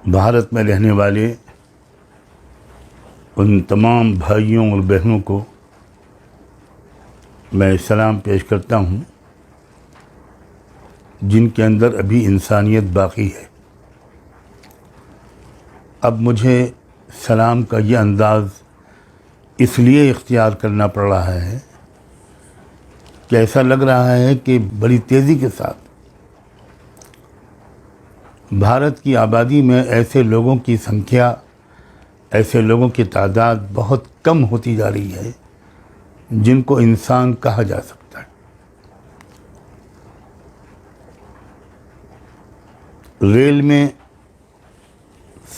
بھارت میں رہنے والے ان تمام بھائیوں اور بہنوں کو میں سلام پیش کرتا ہوں جن کے اندر ابھی انسانیت باقی ہے۔ اب مجھے سلام کا یہ انداز اس لیے اختیار کرنا پڑ رہا ہے کہ ایسا لگ رہا ہے کہ بڑی تیزی کے ساتھ بھارت کی آبادی میں ایسے لوگوں کی سنکھیا، ایسے لوگوں کی تعداد بہت کم ہوتی جا رہی ہے جن کو انسان کہا جا سکتا ہے۔ ریل میں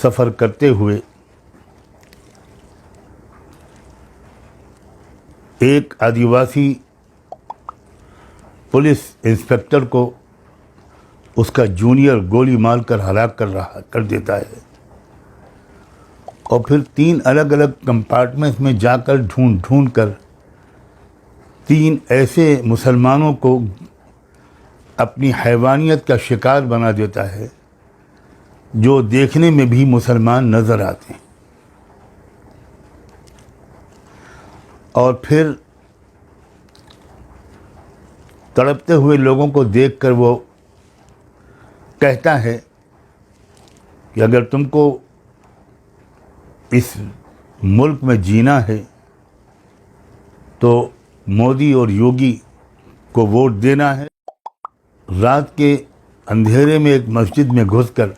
سفر کرتے ہوئے ایک آدیواسی پولیس انسپکٹر کو اس کا جونیئر گولی مار کر ہلاک کر دیتا ہے، اور پھر 3 الگ الگ کمپارٹمنٹس میں جا کر ڈھونڈ کر 3 ایسے مسلمانوں کو اپنی حیوانیت کا شکار بنا دیتا ہے جو دیکھنے میں بھی مسلمان نظر آتے ہیں۔ اور پھر تڑپتے ہوئے لوگوں کو دیکھ کر وہ کہتا ہے کہ اگر تم کو اس ملک میں جینا ہے تو مودی اور یوگی کو ووٹ دینا ہے۔ رات کے اندھیرے میں ایک مسجد میں گھس کر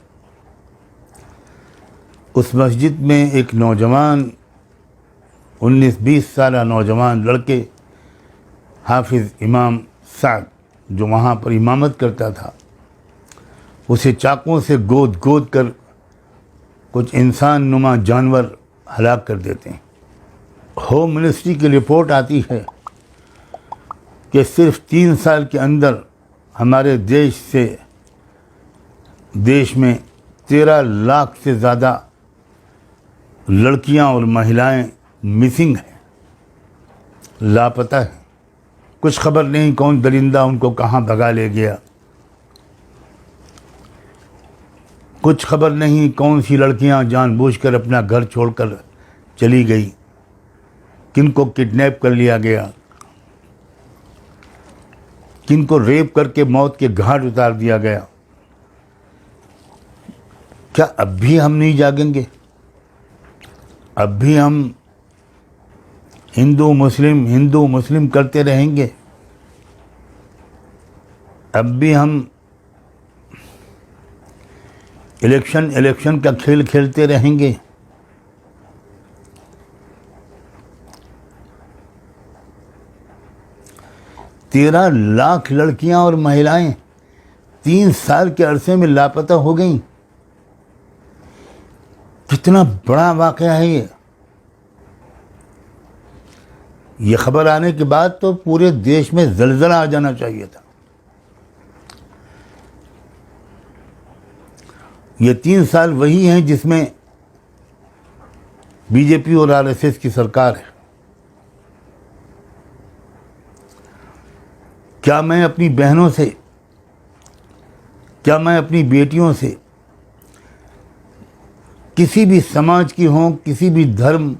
اس مسجد میں ایک نوجوان 19-20 سالہ نوجوان لڑکے حافظ امام سعد جو وہاں پر امامت کرتا تھا، اسے چاقوں سے گود کر کچھ انسان نما جانور ہلاک کر دیتے ہیں۔ ہوم منسٹری کی رپورٹ آتی ہے کہ صرف 3 سال کے اندر ہمارے دیش میں 13 لاکھ سے زیادہ لڑکیاں اور مہیلائیں مسنگ ہیں، لاپتہ ہیں۔ کچھ خبر نہیں کون درندہ ان کو کہاں بھگا لے گیا، کچھ خبر نہیں کون سی لڑکیاں جان بوجھ کر اپنا گھر چھوڑ کر چلی گئی، کن کو کڈنیپ کر لیا گیا، کن کو ریپ کر کے موت کے گھاٹ اتار دیا گیا۔ کیا اب بھی ہم نہیں جاگیں گے؟ اب بھی ہم ہندو مسلم کرتے رہیں گے؟ اب بھی ہم الیکشن کا کھیل کھیلتے رہیں گے؟ تیرہ لاکھ لڑکیاں اور مہیلائیں 3 سال کے عرصے میں لاپتہ ہو گئیں۔ کتنا بڑا واقعہ ہے یہ خبر آنے کے بعد تو پورے دیش میں زلزلہ آ جانا چاہیے تھا۔ یہ 3 سال وہی ہیں جس میں بی جے پی اور RSS کی سرکار ہے۔ کیا میں اپنی بہنوں سے، کیا میں اپنی بیٹیوں سے، کسی بھی سماج کی ہوں، کسی بھی دھرم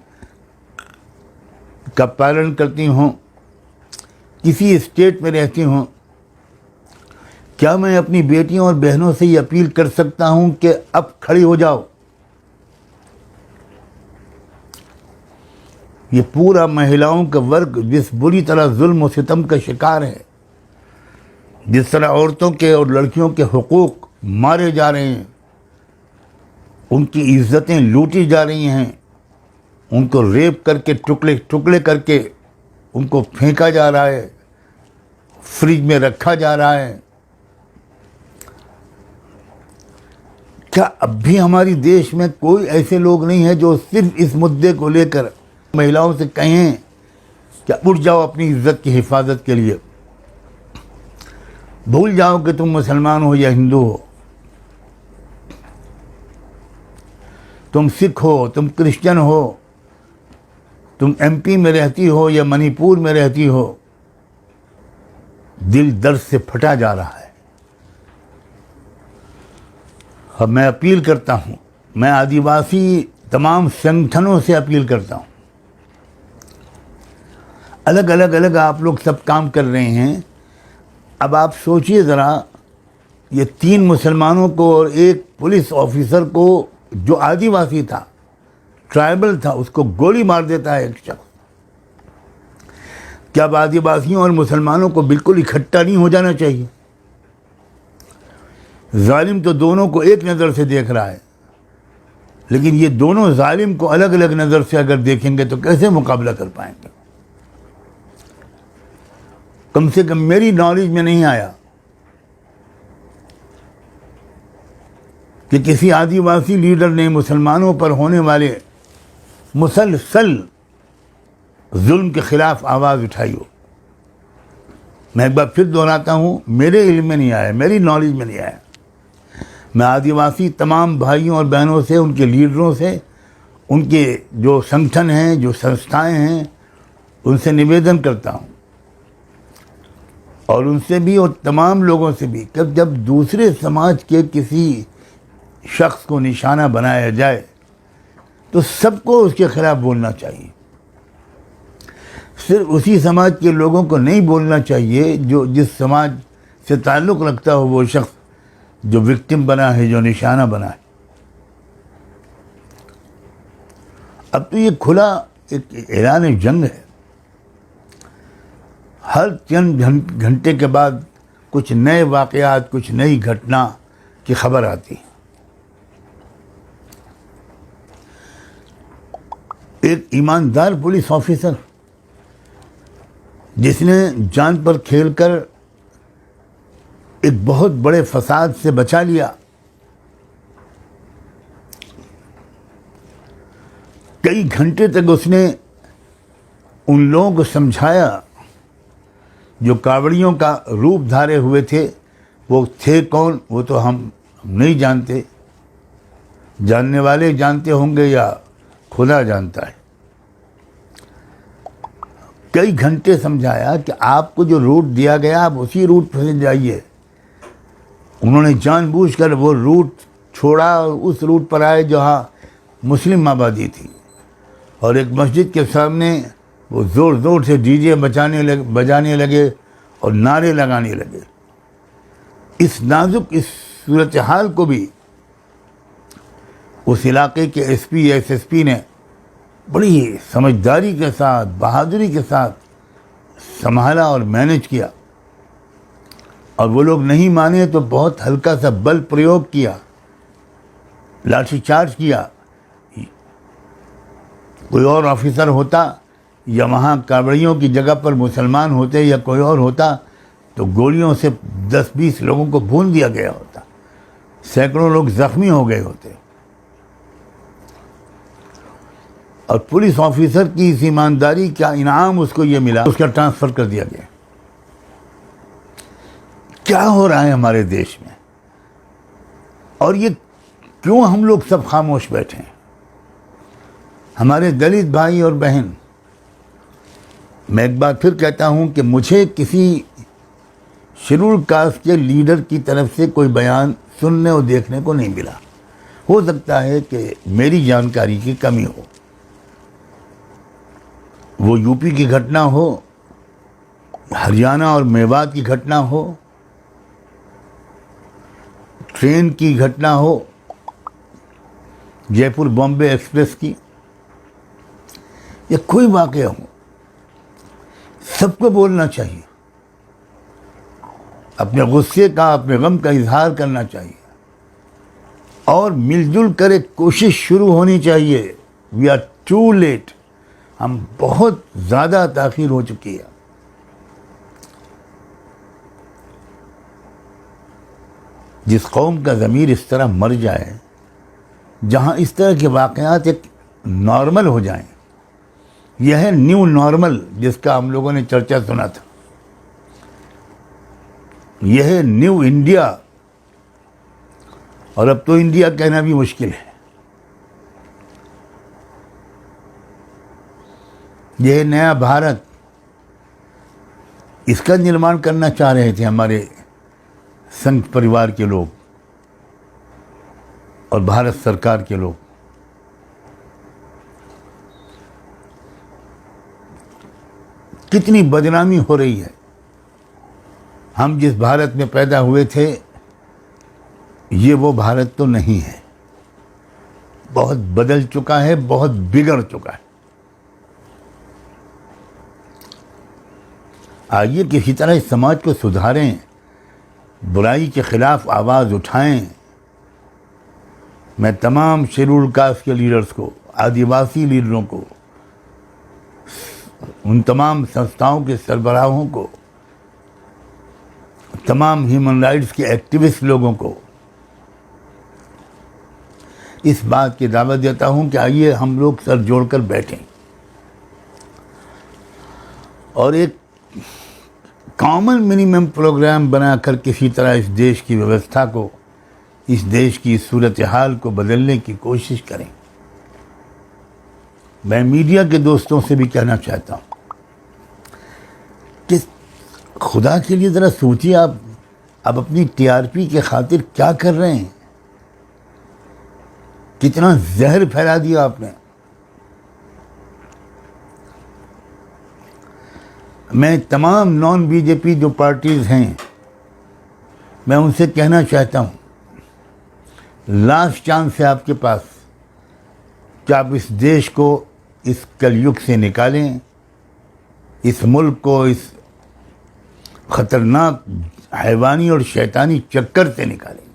کا پالن کرتی ہوں، کسی اسٹیٹ میں رہتی ہوں، کیا میں اپنی بیٹیوں اور بہنوں سے یہ اپیل کر سکتا ہوں کہ اب کھڑی ہو جاؤ؟ یہ پورا مہیلاؤں کا ورگ جس بری طرح ظلم و ستم کا شکار ہے، جس طرح عورتوں کے اور لڑکیوں کے حقوق مارے جا رہے ہیں، ان کی عزتیں لوٹی جا رہی ہیں، ان کو ریپ کر کے ٹکڑے کر کے ان کو پھینکا جا رہا ہے، فریج میں رکھا جا رہا ہے، کیا اب بھی ہماری دیش میں کوئی ایسے لوگ نہیں ہیں جو صرف اس مدعے کو لے کر مہیلاؤں سے کہیں کہ اٹھ جاؤ اپنی عزت کی حفاظت کے لیے، بھول جاؤ کہ تم مسلمان ہو یا ہندو ہو، تم سکھ ہو، تم کرسچن ہو، تم MP میں رہتی ہو یا منی پور میں رہتی ہو، دل درد سے پھٹا جا رہا ہے۔ اب میں اپیل کرتا ہوں میں آدیواسی تمام سنگٹھنوں سے اپیل کرتا ہوں، الگ آپ لوگ سب کام کر رہے ہیں. اب آپ سوچئے ذرا، یہ 3 مسلمانوں کو اور ایک پولیس آفیسر کو جو آدیواسی تھا، ٹرائبل تھا، اس کو گولی مار دیتا ہے ایک شخص. کیا اب آدیواسیوں اور مسلمانوں کو بالکل اکٹھا نہیں ہو جانا چاہیے؟ ظالم تو دونوں کو ایک نظر سے دیکھ رہا ہے، لیکن یہ دونوں ظالم کو الگ نظر سے اگر دیکھیں گے تو کیسے مقابلہ کر پائیں گے؟ کم سے کم میری نالج میں نہیں آیا کہ کسی آدیواسی لیڈر نے مسلمانوں پر ہونے والے مسلسل ظلم کے خلاف آواز اٹھائی ہو. میں ایک بار پھر دہراتا ہوں، میرے علم میں نہیں آیا، میری نالج میں نہیں آیا. میں آدیواسی تمام بھائیوں اور بہنوں سے، ان کے لیڈروں سے، ان کے جو سنگٹھن ہیں، جو سنستھائیں ہیں، ان سے نویدن کرتا ہوں، اور ان سے بھی اور تمام لوگوں سے بھی، کہ جب دوسرے سماج کے کسی شخص کو نشانہ بنایا جائے تو سب کو اس کے خلاف بولنا چاہیے. صرف اسی سماج کے لوگوں کو نہیں بولنا چاہیے جو جس سماج سے تعلق رکھتا ہو وہ شخص جو وکٹم بنا ہے، جو نشانہ بنا ہے. اب تو یہ کھلا ایک اعلان جنگ ہے. ہر چند گھنٹے کے بعد کچھ نئے واقعات، کچھ نئی گھٹنا کی خبر آتی ہے. ایک ایماندار پولیس آفیسر جس نے جان پر کھیل کر ایک بہت بڑے فساد سے بچا لیا، کئی گھنٹے تک اس نے ان لوگوں کو سمجھایا جو کاوڑیوں کا روپ دھارے ہوئے تھے. وہ تھے کون وہ تو ہم نہیں جانتے، جاننے والے جانتے ہوں گے یا خدا جانتا ہے. کئی گھنٹے سمجھایا کہ آپ کو جو روٹ دیا گیا آپ اسی روٹ پہ جائیے. انہوں نے جان بوجھ کر وہ روٹ چھوڑا اور اس روٹ پر آئے جہاں مسلم آبادی تھی، اور ایک مسجد کے سامنے وہ زور زور سے ڈی جے بجانے لگے اور نعرے لگانے لگے. اس نازک اس صورتحال کو بھی اس علاقے کے S P S S P نے بڑی سمجھداری کے ساتھ، بہادری کے ساتھ سنبھالا اور مینج کیا. اور وہ لوگ نہیں مانے تو بہت ہلکا سا بل پریوگ کیا، لاٹھی چارج کیا. کوئی اور آفیسر ہوتا یا وہاں کاوڑیوں کی جگہ پر مسلمان ہوتے یا کوئی اور ہوتا تو گولیوں سے 10-20 لوگوں کو بھون دیا گیا ہوتا، سینکڑوں لوگ زخمی ہو گئے ہوتے. اور پولیس آفیسر کی اس ایمانداری کا انعام اس کو یہ ملا، اس کا ٹرانسفر کر دیا گیا. کیا ہو رہا ہے ہمارے دیش میں؟ اور یہ کیوں ہم لوگ سب خاموش بیٹھے ہیں؟ ہمارے دلت بھائی اور بہن، میں ایک بار پھر کہتا ہوں کہ مجھے کسی شیڈول کاسٹ کے لیڈر کی طرف سے کوئی بیان سننے اور دیکھنے کو نہیں ملا. ہو سکتا ہے کہ میری جانکاری کی کمی ہو. وہ یو پی کی گھٹنا ہو، ہریانہ اور میوات کی گھٹنا ہو، ٹرین کی گھٹنا ہو، جے پور بامبے ایکسپریس کی، یا کوئی واقعہ ہو، سب کو بولنا چاہیے. اپنے غصے کا، اپنے غم کا اظہار کرنا چاہیے، اور مل جل کر ایک کوشش شروع ہونی چاہیے. We are too late. ہم بہت زیادہ تاخیر ہو چکی ہے. جس قوم کا ضمیر اس طرح مر جائے، جہاں اس طرح کے واقعات ایک نارمل ہو جائیں، یہ ہے نیو نارمل جس کا ہم لوگوں نے چرچا سنا تھا. یہ ہے نیو انڈیا، اور اب تو انڈیا کہنا بھی مشکل ہے. یہ ہے نیا بھارت. اس کا نرمان کرنا چاہ رہے تھے ہمارے سنگھ پریوار کے لوگ. اور بھارت سرکار کے لوگ کتنی بدنامی ہو رہی ہے. ہم جس بھارت میں پیدا ہوئے تھے یہ وہ بھارت تو نہیں ہے، بہت بدل چکا ہے، بہت بگڑ چکا ہے. آئیے کسی طرح اس سماج کو سدھاریں، برائی کے خلاف آواز اٹھائیں. میں تمام شیڈول کاسٹ کے لیڈرز کو، آدیواسی لیڈروں کو، ان تمام سنستھاؤں کے سربراہوں کو، تمام ہیومن رائٹس کے ایکٹیوسٹ لوگوں کو اس بات کی دعوت دیتا ہوں کہ آئیے ہم لوگ سر جوڑ کر بیٹھیں اور ایک کامن منیمم پروگرام بنا کر کسی طرح اس دیش کی ویوستھا کو، اس دیش کی صورتحال کو بدلنے کی کوشش کریں. میں میڈیا کے دوستوں سے بھی کہنا چاہتا ہوں کہ خدا کے لیے ذرا سوچیے، آپ اپنی ٹی آر پی کے خاطر کیا کر رہے ہیں؟ کتنا زہر پھیلا دیا آپ نے. میں تمام نان بی جے پی جو پارٹیز ہیں میں ان سے کہنا چاہتا ہوں، لاسٹ چانس ہے آپ کے پاس کہ آپ اس دیش کو اس کلیگ سے نکالیں، اس ملک کو اس خطرناک حیوانی اور شیطانی چکر سے نکالیں.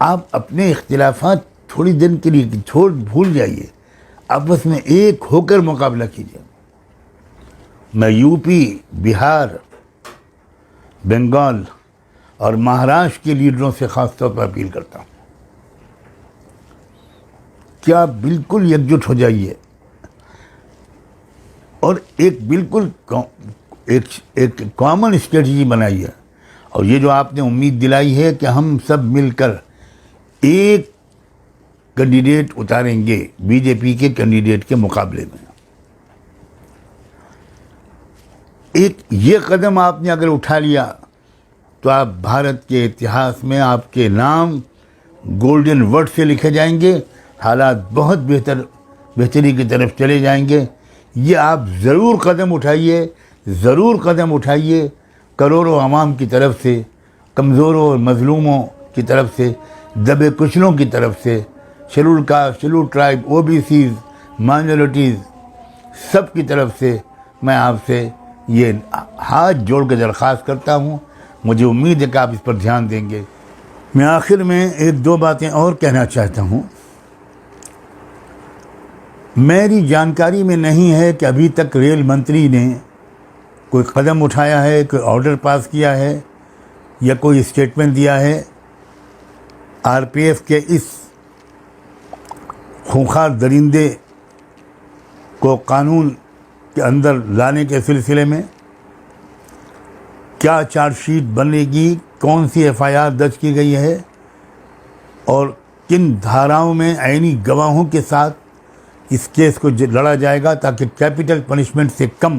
آپ اپنے اختلافات تھوڑی دن کے لیے بھول جائیے، آپس میں ایک ہو کر مقابلہ کیجیے. میں یو پی، بہار، بنگال اور مہاراشٹر کے لیڈروں سے خاص طور پر اپیل کرتا ہوں کہ آپ بالکل یکجٹ ہو جائیے اور ایک کامن اسٹریٹجی بنائیے. اور یہ جو آپ نے امید دلائی ہے کہ ہم سب مل کر ایک کینڈیڈیٹ اتاریں گے بی جے پی کے کینڈیڈیٹ کے مقابلے میں، یہ قدم آپ نے اگر اٹھا لیا تو آپ بھارت کے اتہاس میں آپ کے نام گولڈن ورڈ سے لکھے جائیں گے. حالات بہت بہتری کی طرف چلے جائیں گے. یہ آپ ضرور قدم اٹھائیے کروڑوں عوام کی طرف سے، کمزوروں اور مظلوموں کی طرف سے، دبے کچلوں کی طرف سے، schedule caste, schedule tribe, O B Cs, minorities, سب کی طرف سے میں آپ سے یہ ہاتھ جوڑ کے درخواست کرتا ہوں. مجھے امید ہے کہ آپ اس پر دھیان دیں گے. میں آخر میں ایک دو باتیں اور کہنا چاہتا ہوں. میری جانکاری میں نہیں ہے کہ ابھی تک ریل منتری نے کوئی قدم اٹھایا ہے، کوئی آرڈر پاس کیا ہے یا کوئی اسٹیٹمنٹ دیا ہے آر پی ایف کے اس خونخوار درندے کو قانون کے اندر لانے کے سلسلے میں. کیا چارج شیٹ بنے گی، کون سی ایف آئی آر درج کی گئی ہے اور کن دھاراؤں میں عینی گواہوں کے ساتھ اس کیس کو لڑا جائے گا تاکہ کیپٹل پنشمنٹ سے کم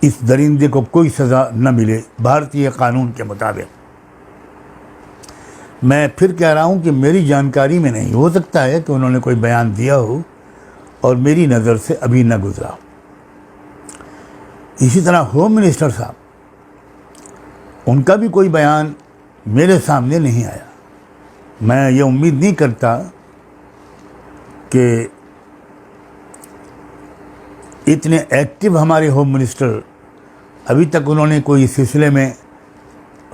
اس درندے کو کوئی سزا نہ ملے بھارتی قانون کے مطابق. میں پھر کہہ رہا ہوں کہ میری جانکاری میں نہیں، ہو سکتا ہے کہ انہوں نے کوئی بیان دیا ہو اور میری نظر سے ابھی نہ گزرا. اسی طرح ہوم منسٹر صاحب، ان کا بھی کوئی بیان میرے سامنے نہیں آیا. میں یہ امید نہیں کرتا کہ اتنے ایکٹیو ہمارے ہوم منسٹر ابھی تک انہوں نے کوئی سلسلے میں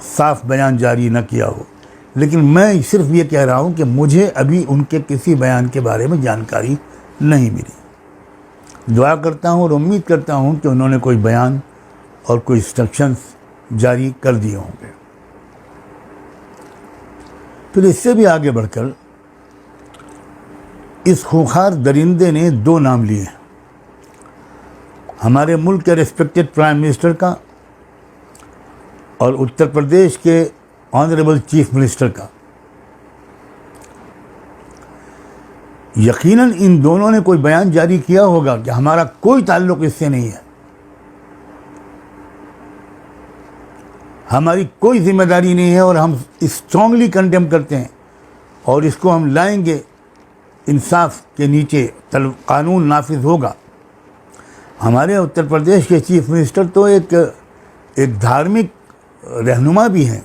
صاف بیان جاری نہ کیا ہو، لیکن میں صرف یہ کہہ رہا ہوں کہ مجھے ابھی ان کے کسی بیان کے بارے میں جانکاری نہیں ملی. دعا کرتا ہوں اور امید کرتا ہوں کہ انہوں نے کوئی بیان اور کوئی انسٹرکشنز جاری کر دیے ہوں گے. پھر اس سے بھی آگے بڑھ کر اس خونخوار درندے نے دو نام لیے ہیں، ہمارے ملک کے ریسپیکٹڈ پرائم منسٹر کا اور اتر پردیش کے آنریبل چیف منسٹر کا. یقیناً ان دونوں نے کوئی بیان جاری کیا ہوگا کہ ہمارا کوئی تعلق اس سے نہیں ہے، ہماری کوئی ذمہ داری نہیں ہے اور ہم اسٹرانگلی کنڈیم کرتے ہیں اور اس کو ہم لائیں گے، انصاف کے نیچے قانون نافذ ہوگا۔ ہمارے اتر پردیش کے چیف منسٹر تو ایک دھارمک رہنما بھی ہیں،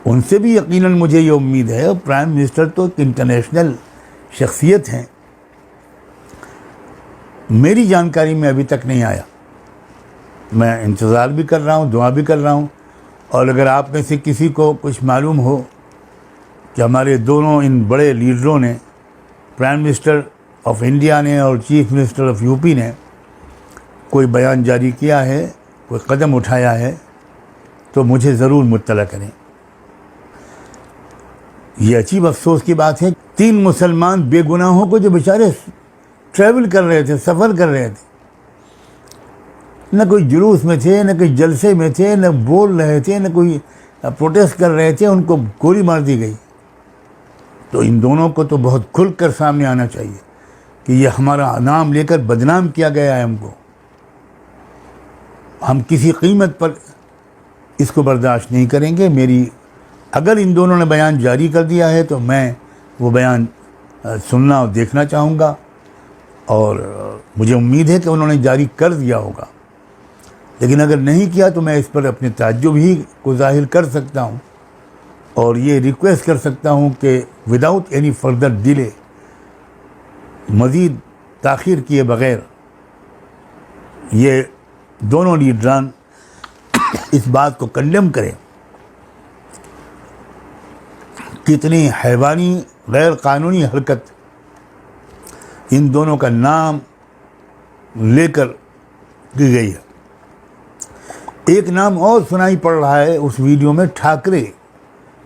ان سے بھی یقیناً مجھے یہ امید ہے، اور پرائم منسٹر تو ایک انٹرنیشنل شخصیت ہیں، میری جانکاری میں ابھی تک نہیں آیا۔ میں انتظار بھی کر رہا ہوں، دعا بھی کر رہا ہوں، اور اگر آپ میں سے کسی کو کچھ معلوم ہو کہ ہمارے دونوں ان بڑے لیڈروں نے، پرائم منسٹر آف انڈیا نے اور chief minister of U P نے، کوئی بیان جاری کیا ہے، کوئی قدم اٹھایا ہے، تو مجھے ضرور مطلع کریں۔ یہ عجیب افسوس کی بات ہے، 3 مسلمان بے گناہوں کو جو بیچارے ٹریول کر رہے تھے، سفر کر رہے تھے، نہ کوئی جلوس میں تھے، نہ کوئی جلسے میں تھے، نہ بول رہے تھے، نہ کوئی پروٹیسٹ کر رہے تھے، ان کو گولی مار دی گئی۔ تو ان دونوں کو تو بہت کھل کر سامنے آنا چاہیے کہ یہ ہمارا نام لے کر بدنام کیا گیا ہے، ہم کسی قیمت پر اس کو برداشت نہیں کریں گے۔ اگر ان دونوں نے بیان جاری کر دیا ہے تو میں وہ بیان سننا اور دیکھنا چاہوں گا، اور مجھے امید ہے کہ انہوں نے جاری کر دیا ہوگا، لیکن اگر نہیں کیا تو میں اس پر اپنے تعجب ہی کو ظاہر کر سکتا ہوں، اور یہ ریکویسٹ کر سکتا ہوں کہ وداؤٹ اینی فردر ڈیلے، مزید تاخیر کیے بغیر، یہ دونوں لیڈران اس بات کو کنڈیم کریں۔ کتنی حیوانی غیر قانونی حرکت ان دونوں کا نام لے کر کی گئی ہے۔ ایک نام اور سنائی پڑ رہا ہے اس ویڈیو میں، ٹھاکرے۔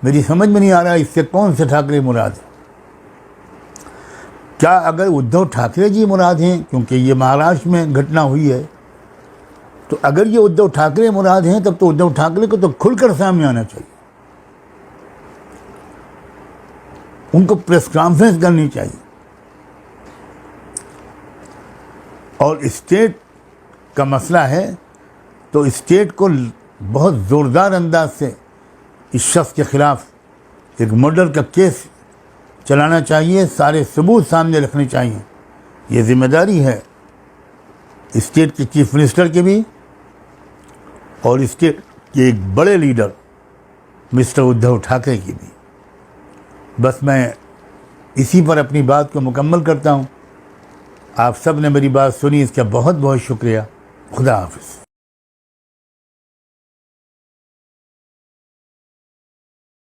میری سمجھ میں نہیں آ رہا اس سے کون سے ٹھاکرے مراد ہیں۔ کیا اگر ادھو ٹھاکرے جی مراد ہیں، کیونکہ یہ مہاراشٹر میں گھٹنا ہوئی ہے، تو اگر یہ ادھو ٹھاکرے مراد ہیں تب تو ادھو ٹھاکرے کو تو کھل کر سامنے آنا چاہیے، ان کو پریس کانفرنس کرنی چاہیے، اور اسٹیٹ کا مسئلہ ہے تو اسٹیٹ کو بہت زوردار انداز سے اس شخص کے خلاف ایک مرڈر کا کیس چلانا چاہیے، سارے ثبوت سامنے رکھنے چاہیے۔ یہ ذمہ داری ہے اسٹیٹ کے چیف منسٹر کی بھی، اور اسٹیٹ کے ایک بڑے لیڈر مسٹر ادھو ٹھاکرے کی بھی۔ بس میں اسی پر اپنی بات کو مکمل کرتا ہوں۔ آپ سب نے میری بات سنی، اس کا بہت بہت شکریہ۔ خدا حافظ۔